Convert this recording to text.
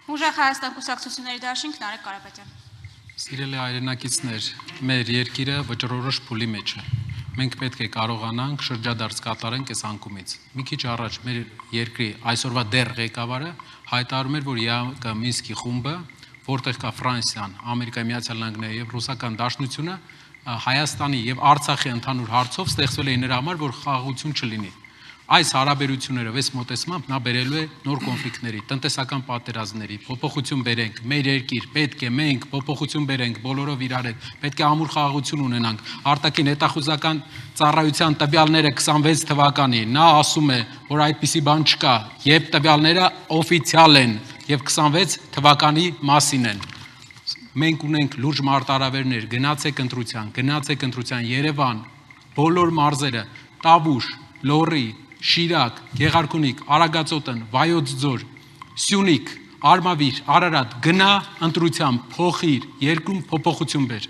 Ուժեղ Հայաստան կուսակցությունների դաշինք Նարեկ Կարապետյան։ Սիրելի հայրենակիցներ, մեր երկիրը վճռորոշ փուլի մեջ է։ Մենք պետք է կարողանանք շրջադարձ կատարենք այս անկումից։ Մի քիչ առաջ մեր երկրի այսօրվա դեռ ղեկավարը հայտարարում էր, որ ԵԱՀԿ Մինսկի խումբը, որտեղ կա Ֆրանսիան, Ամերիկայի Միացյալ Նահանգները եւ Ռուսական Դաշնությունը, Հայաստանի եւ Արցախի ընդհանուր հարցով ստեղծվել է նրա համար, որ խաղաղություն չլինի։ Այս հարաբերություններով այս մոտեցմամբ նա բերելու է նոր կոնֆլիկտների, տնտեսական պատերազմների, փոփոխություն բերենք, մեր երկիր պետք է մենք փոփոխություն բերենք, բոլորով իրար հետ, պետք է ամուր խաղաղություն ունենանք։ Արտաքին հետախուզական ծառայության տվյալները 26 թվականի, նա ասում է, որ այդպիսի բան չկա, եւ տվյալները օֆիցիալ են եւ 26 թվականի մասին են։ Մենք ունենք լուրջ մարտահրավերներ, գնացեք ընտրության, Երևան, բոլոր մարզերը, Տավուշ, Լոռի, Շիրակ, Գեղարքունիք, Արագածոտն, Վայոց ձոր, Սյունիք, Արմավիր, Արարատ, գնա ընտրության, փոխիր, երկրում փոփոխություն բեր։